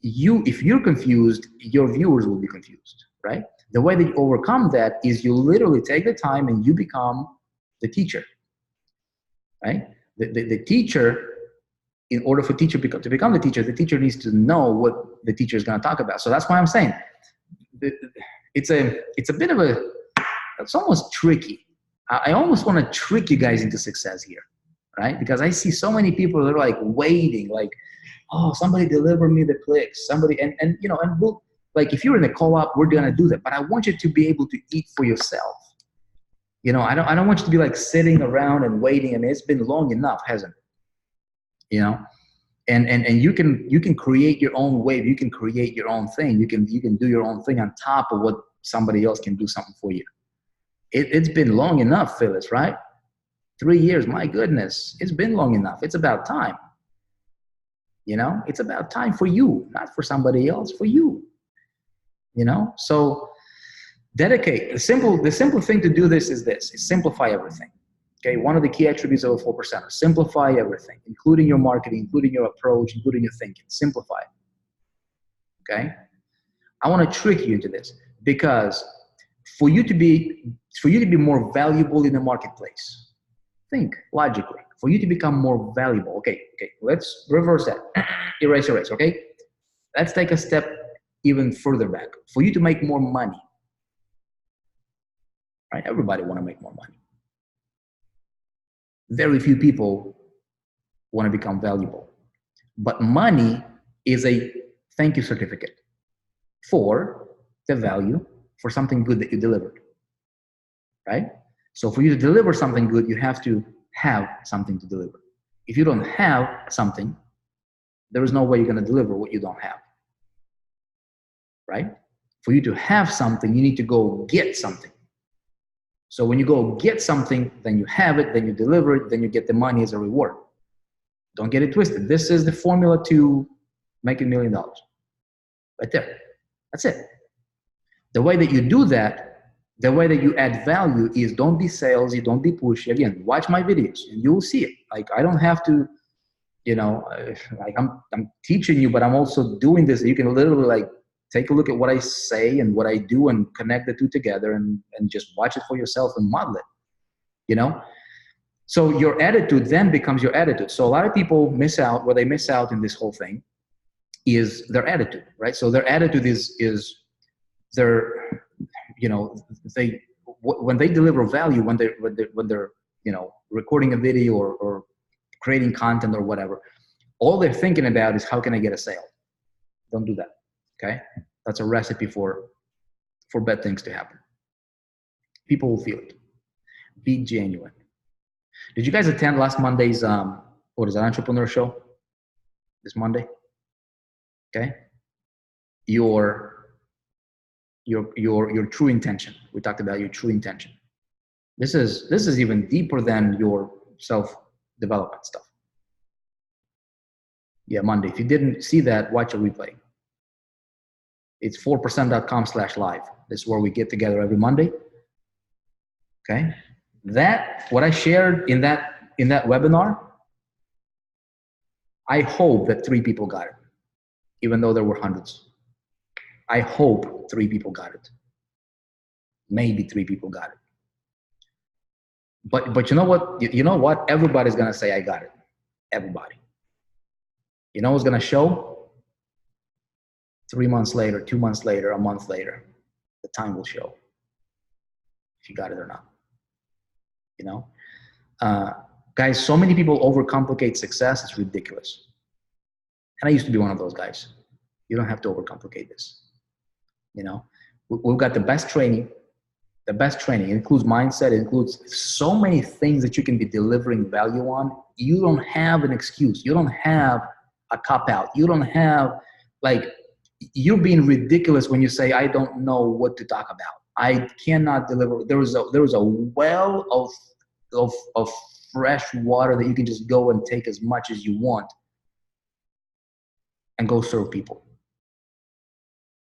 if you're confused, your viewers will be confused, right? The way that you overcome that is you literally take the time and you become the teacher, right? The teacher, in order for to become the teacher needs to know what the teacher is going to talk about. So that's why I'm saying it's a bit of it's almost tricky. I almost want to trick you guys into success here, right? Because I see so many people that are like waiting, like, oh, somebody deliver me the clicks, somebody, and you know, and we'll, like, if you're in a co-op, we're gonna do that. But I want you to be able to eat for yourself. You know, I don't want you to be like sitting around and waiting. I mean, it's been long enough, hasn't it? You know, and you can create your own wave. You can create your own thing. You can do your own thing on top of what somebody else can do something for you. It's been long enough, Phyllis, right? 3 years, my goodness, it's been long enough. It's about time. You know, it's about time for you, not for somebody else, for you. You know, so dedicate. The simple thing to do this is simplify everything. Okay, one of the key attributes of a 4%er, simplify everything, including your marketing, including your approach, including your thinking. Simplify it. Okay, I want to trick you into this because for you to be more valuable in the marketplace, think logically. For you to become more valuable, okay, let's reverse that. erase, okay? Let's take a step even further back. For you to make more money, right? Everybody want to make more money. Very few people want to become valuable. But money is a thank you certificate for the value for something good that you delivered, right? So for you to deliver something good, you have to have something to deliver. If you don't have something, there is no way you're going to deliver what you don't have, right? For you to have something, you need to go get something. So when you go get something, then you have it, then you deliver it, then you get the money as a reward. Don't get it twisted. This is the formula to make $1 million. Right there. That's it. The way that you do that, the way that you add value is don't be salesy, don't be pushy. Again, watch my videos and you'll see it. Like I don't have to, you know, like I'm teaching you, but I'm also doing this. You can literally like take a look at what I say and what I do and connect the two together and just watch it for yourself and model it, you know? So your attitude then becomes your attitude. So a lot of people miss out, what they miss out in this whole thing is their attitude, right? So their attitude is their, you know, when they deliver value, when they're, you know, recording a video or creating content or whatever, all they're thinking about is how can I get a sale? Don't do that. Okay, that's a recipe for bad things to happen. People will feel it. Be genuine. Did you guys attend last Monday's what is that, entrepreneur show? This Monday. Okay. Your true intention. We talked about your true intention. This is even deeper than your self-development stuff. Yeah, Monday. If you didn't see that, watch a replay. It's 4%.com/live. This is where we get together every Monday. Okay. That, what I shared in that webinar, I hope that 3 people got it, even though there were hundreds. I hope 3 people got it. Maybe 3 people got it. But you know what? You know what? Everybody's gonna say I got it. Everybody. You know what's gonna show? 3 months later, 2 months later, a month later, the time will show if you got it or not. You know, guys, so many people overcomplicate success. It's ridiculous. And I used to be one of those guys. You don't have to overcomplicate this. You know, we've got the best training. The best training. It includes mindset. It includes so many things that you can be delivering value on. You don't have an excuse. You don't have a cop out. You don't have, like, you're being ridiculous when you say, I don't know what to talk about. I cannot deliver. There is a well of fresh water that you can just go and take as much as you want and go serve people.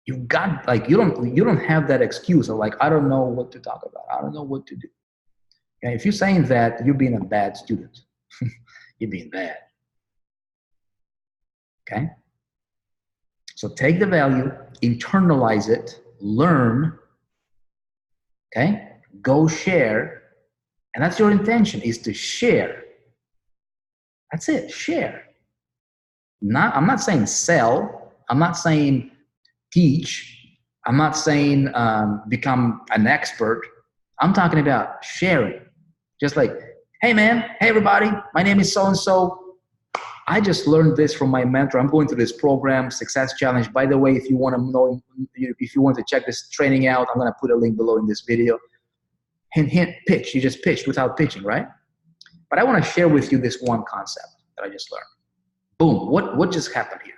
You've got, like, you don't have that excuse of like, I don't know what to talk about. I don't know what to do. Okay? If you're saying that, you're being a bad student. You're being bad. Okay? So take the value, internalize it, learn, okay? Go share. And that's your intention, is to share. That's it, share. I'm not saying sell. I'm not saying teach. I'm not saying become an expert. I'm talking about sharing. Just like hey man, hey everybody, my name is so-and-so. I just learned this from my mentor. I'm going through this program, Success Challenge. By the way, if you want to know, if you want to check this training out, I'm going to put a link below in this video. Hint, hint, pitch. You just pitched without pitching, right? But I want to share with you this one concept that I just learned. Boom, what just happened here,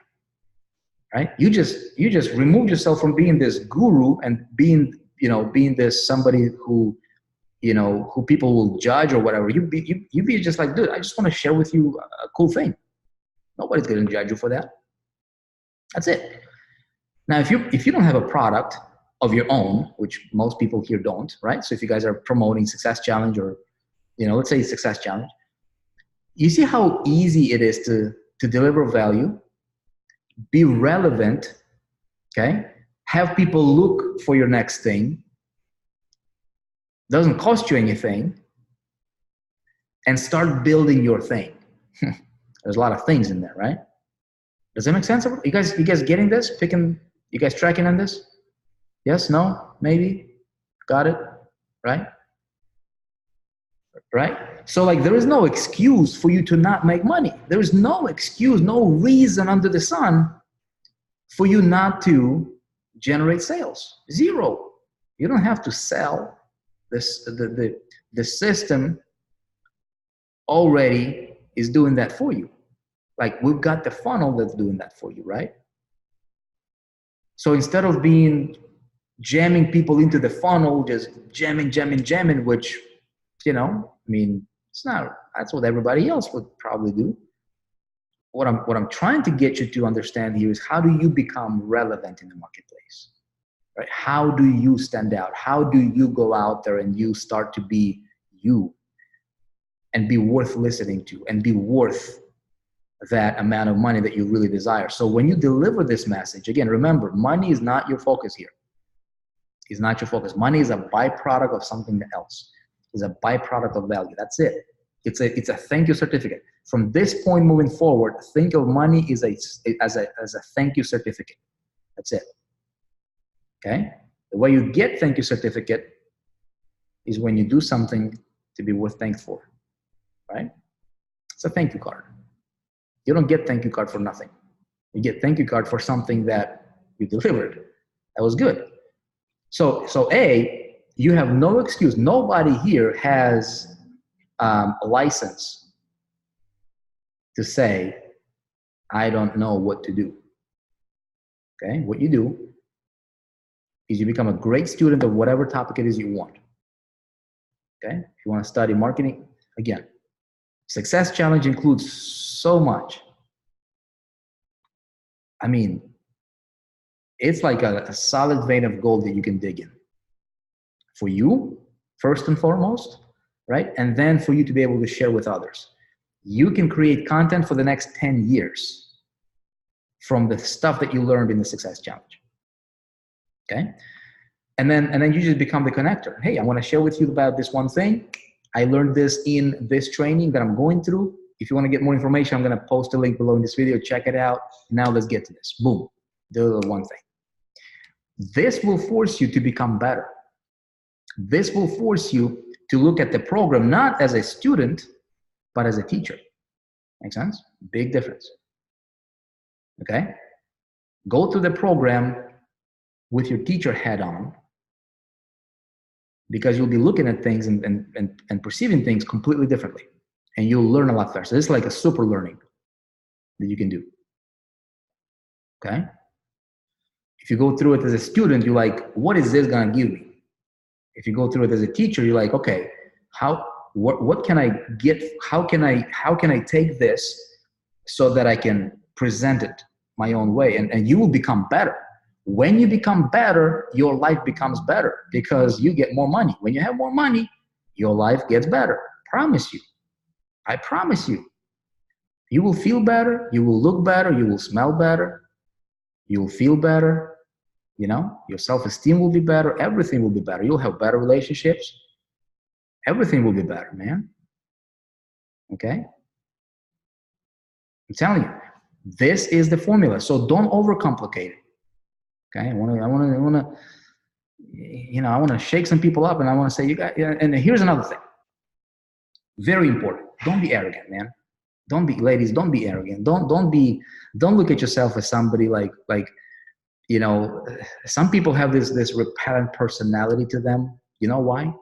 right? You just removed yourself from being this guru and being this somebody who, who people will judge or whatever. You be just like, dude, I just want to share with you a cool thing. Nobody's going to judge you for that. That's it. Now, if you don't have a product of your own, which most people here don't, right? So if you guys are promoting Success Challenge or, let's say Success Challenge, you see how easy it is to deliver value, be relevant, okay? Have people look for your next thing. Doesn't cost you anything, and start building your thing. There's a lot of things in there, right? Does that make sense? You guys getting this? You guys tracking on this? Yes, no, maybe? Got it? Right? Right? So like there is no excuse for you to not make money. There is no excuse, no reason under the sun for you not to generate sales. Zero. You don't have to sell. The system already is doing that for you. Like we've got the funnel that's doing that for you, right? So instead of jamming people into the funnel, just jamming, which, it's not, that's what everybody else would probably do. What I'm trying to get you to understand here is how do you become relevant in the marketplace, right? How do you stand out? How do you go out there and you start to be you and be worth listening to and be worth that amount of money that you really desire? So when you deliver this message, again, remember, money is not your focus here. It's not your focus. Money is a byproduct of something else. It's a byproduct of value. That's it. It's a thank you certificate. From this point moving forward, think of money as a thank you certificate. That's it. Okay? The way you get thank you certificate is when you do something to be worth thanked for, right? It's a thank you card. You don't get thank you card for nothing. You get thank you card for something that you delivered. That was good. So A, you have no excuse. Nobody here has a license to say, I don't know what to do. Okay? What you do is you become a great student of whatever topic it is you want. Okay? If you want to study marketing, again, Success Challenge includes so much. I mean, it's like a solid vein of gold that you can dig in. For you, first and foremost, right? And then for you to be able to share with others. You can create content for the next 10 years from the stuff that you learned in the Success Challenge. Okay? And then you just become the connector. Hey, I want to share with you about this one thing. I learned this in this training that I'm going through. If you want to get more information, I'm going to post a link below in this video. Check it out. Now let's get to this. Boom. Do the one thing. This will force you to become better. This will force you to look at the program not as a student, but as a teacher. Make sense? Big difference. Okay? Go through the program with your teacher head on, because you'll be looking at things and perceiving things completely differently. And you'll learn a lot faster. This is like a super learning that you can do. Okay? If you go through it as a student, you're like, what is this gonna give me? If you go through it as a teacher, you're like, okay, what can I get? How can I take this so that I can present it my own way? And you will become better. When you become better, your life becomes better because you get more money. When you have more money, your life gets better. Promise you. I promise you. You will feel better. You will look better. You will smell better. You will feel better. You know, your self-esteem will be better. Everything will be better. You'll have better relationships. Everything will be better, man. Okay? I'm telling you, this is the formula. So don't overcomplicate it. Okay? I want to shake some people up, and I want to say, you guys. And here's another thing. Very important. Don't be arrogant, man. Don't be, ladies, don't be arrogant. Don't look at yourself as somebody like, you know, some people have this repellent personality to them. You know why?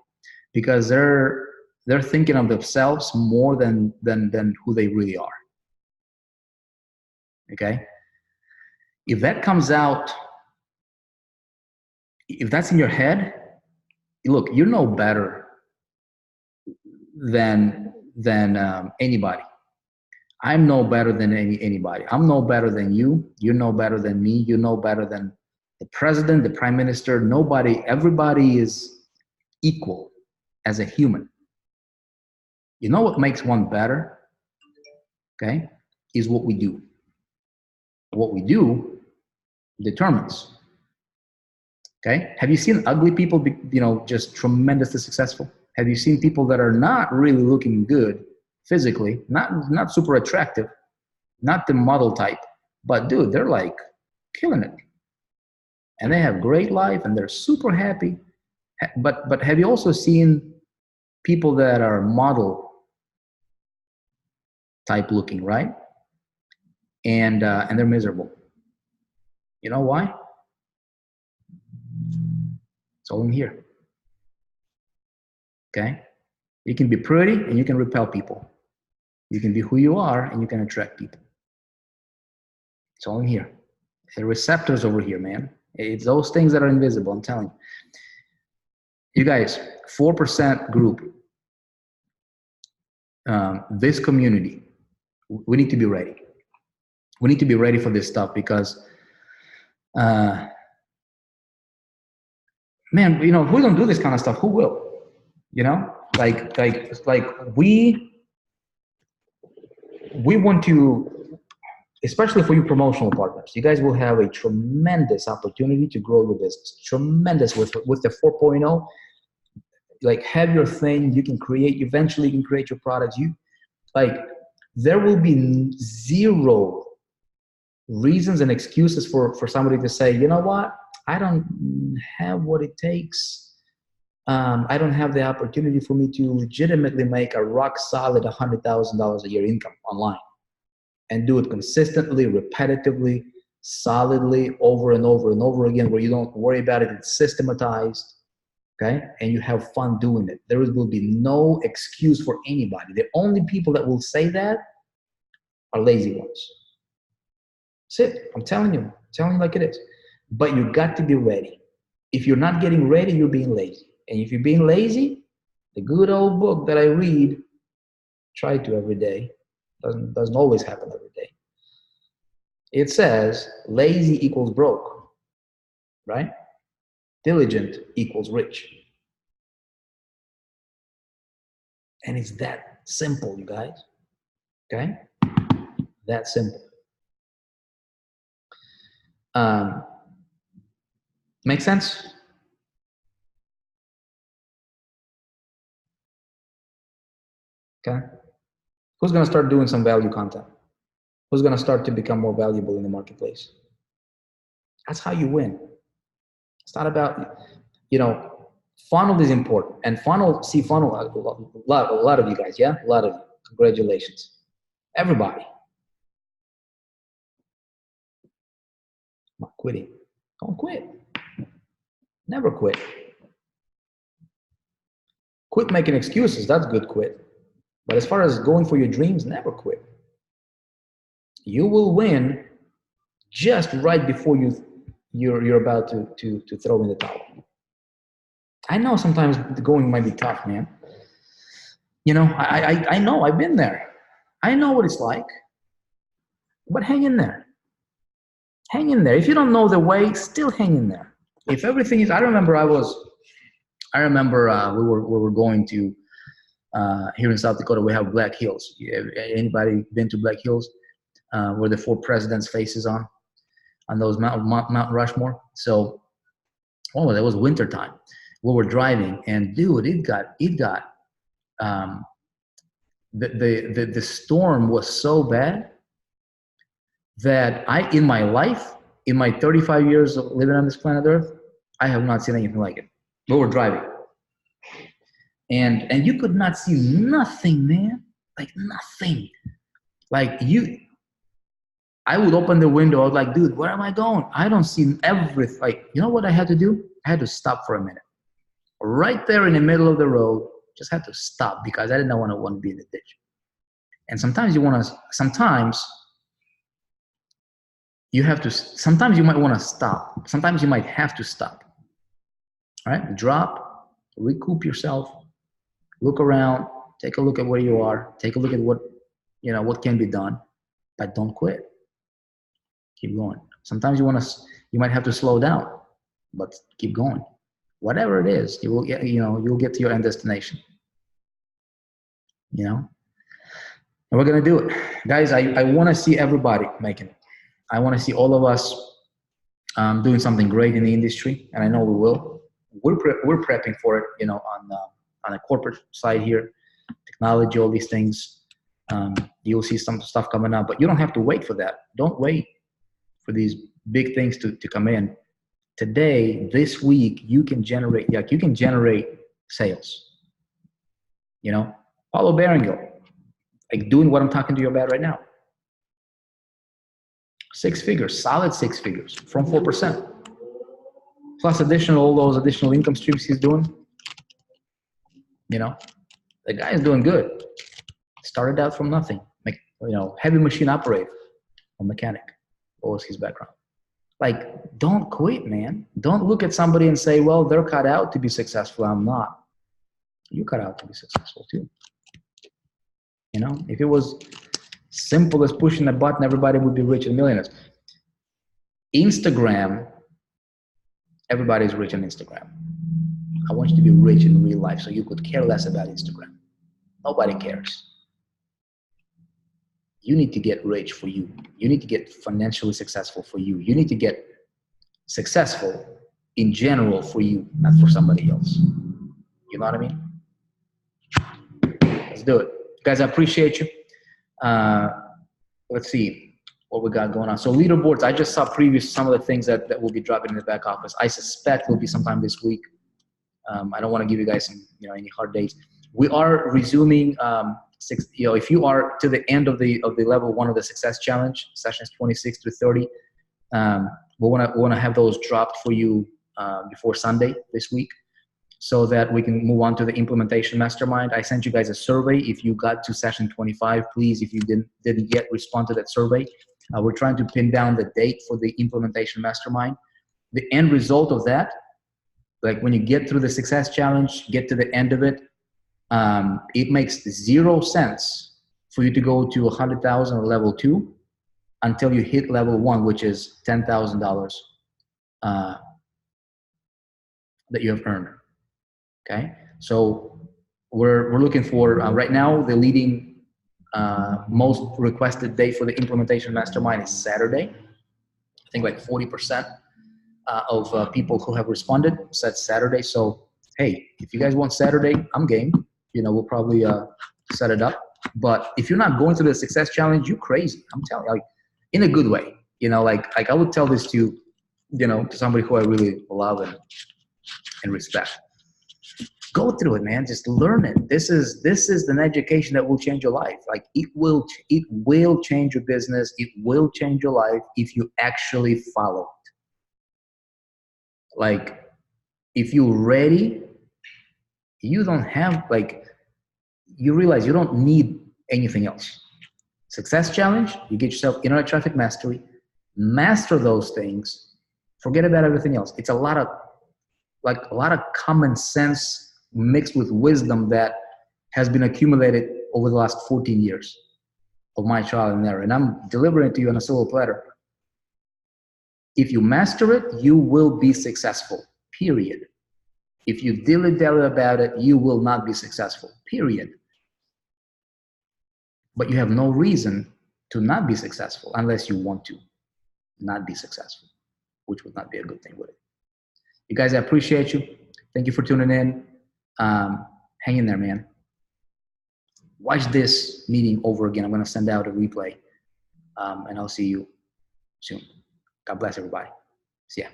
Because they're thinking of themselves more than who they really are. Okay? If that comes out, if that's in your head, look, you're no better than anybody. I'm no better than anybody. I'm no better than you. You're no better than me. You're no better than the president, the prime minister. Nobody, everybody is equal as a human. You know what makes one better? Okay, is what we do. What we do determines. Okay, have you seen ugly people be, you know, just tremendously successful? Have you seen people that are not really looking good physically, not super attractive, not the model type, but dude, they're like killing it, and they have great life, and they're super happy. But have you also seen people that are model type looking, right? And they're miserable. You know why? It's all in here. Okay? You can be pretty and you can repel people. You can be who you are and you can attract people. It's all in here. The receptors over here, man. It's those things that are invisible, I'm telling you. You guys, 4% group, this community, we need to be ready. We need to be ready for this stuff because, man, you know, if we don't do this kind of stuff, who will? You know, like we want to, especially for you promotional partners, you guys will have a tremendous opportunity to grow your business. Tremendous with the 4.0. Like, have your thing. You can create. Eventually, you can create your products. There will be zero reasons and excuses for somebody to say, you know what, I don't have what it takes. I don't have the opportunity for me to legitimately make a rock solid $100,000 a year income online and do it consistently, repetitively, solidly, over and over and over again, where you don't worry about it. It's systematized, okay? And you have fun doing it. There will be no excuse for anybody. The only people that will say that are lazy ones. That's it. I'm telling you like it is. But you got to be ready. If you're not getting ready, you're being lazy. And if you're being lazy, the good old book that I read, try to every day, doesn't always happen every day. It says lazy equals broke, right? Diligent equals rich. And it's that simple, you guys. Okay? That simple. Make sense? Okay? Who's going to start doing some value content? Who's going to start to become more valuable in the marketplace? That's how you win. It's not about, you know, funnel is important. And funnel, a lot of you guys, yeah? A lot of you. Congratulations. Everybody. Not quitting. Don't quit. Never quit. Quit making excuses. That's good, quit. But as far as going for your dreams, never quit. You will win just right before you're about to throw in the towel. I know sometimes the going might be tough, man. You know, I know, I've been there. I know what it's like. But hang in there. Hang in there. If you don't know the way, still hang in there. If everything is, I remember we were going to, here in South Dakota, we have Black Hills. Anybody been to Black Hills? Where the 4 presidents' faces on those Mount Rushmore. So, it was winter time. We were driving, and dude, the storm was so bad that in my life, in my 35 years of living on this planet Earth, I have not seen anything like it. We were driving. And you could not see nothing, man. Like nothing. Like I would open the window. I was like, dude, where am I going? I don't see everything. Like, you know what I had to do? I had to stop for a minute. Right there in the middle of the road, just had to stop because I didn't want to be in the ditch. And sometimes you might want to stop. Sometimes you might have to stop. All right, drop, recoup yourself, look around, take a look at where you are, take a look at what can be done, but don't quit. Keep going. Sometimes you might have to slow down, but keep going. Whatever it is, you'll get to your end destination. And we're gonna do it, guys. I want to see everybody making it. I want to see all of us doing something great in the industry, and I know we will. We're prepping for it, on a corporate side here, technology, all these things. You'll see some stuff coming up, but you don't have to wait for that. Don't wait for these big things to come in. Today, this week, you can generate sales. Paulo Berenguer, like doing what I'm talking to you about right now. 6 figures, solid 6 figures from 4%. Plus all those additional income streams he's doing. The guy is doing good. Started out from nothing. Heavy machine operator or mechanic. What was his background? Like, don't quit, man. Don't look at somebody and say, well, they're cut out to be successful. I'm not. You cut out to be successful too. If it was simple as pushing a button, everybody would be rich and millionaires. Instagram, everybody's rich on Instagram. I want you to be rich in real life so you could care less about Instagram. Nobody cares. You need to get rich for you. You need to get financially successful for you. You need to get successful in general for you, not for somebody else. You know what I mean? Let's do it. Guys, I appreciate you. Let's see what we got going on. So leaderboards, I just saw some of the things that will be dropping in the back office. I suspect will be sometime this week. I don't want to give you guys any hard dates. We are resuming if you are to the end of the level 1 of the success challenge, sessions 26 through 30, we want to have those dropped for you before Sunday this week, so that we can move on to the implementation mastermind. I sent you guys a survey. If you got to session 25, please, if you didn't yet respond to that survey, we're trying to pin down the date for the implementation mastermind. The end result of that, like when you get through the success challenge, get to the end of it, it makes 0 sense for you to go to 100,000 or level 2 until you hit level 1, which is $10,000 that you have earned. Okay, so we're looking for right now the leading most requested date for the implementation mastermind is Saturday. I think like 40% of people who have responded said Saturday. So hey, if you guys want Saturday, I'm game. We'll probably set it up. But if you're not going through the success challenge, you're crazy. I'm telling you, like, in a good way. Like I would tell this to somebody who I really love and respect. Go through it, man. Just learn it. This is an education that will change your life. Like it will change your business. It will change your life if you actually follow it. Like if you're ready, you don't have you realize you don't need anything else. Success challenge, you get yourself internet traffic mastery, master those things, forget about everything else. It's a lot of common sense mixed with wisdom that has been accumulated over the last 14 years of my trial and error. And I'm delivering it to you on a silver platter. If you master it, you will be successful, period. If you dilly-dally about it, you will not be successful, period. But you have no reason to not be successful unless you want to not be successful, which would not be a good thing, would it? You guys, I appreciate you. Thank you for tuning in. Hang in there, man. Watch this meeting over again. I'm going to send out a replay, and I'll see you soon. God bless everybody. See ya.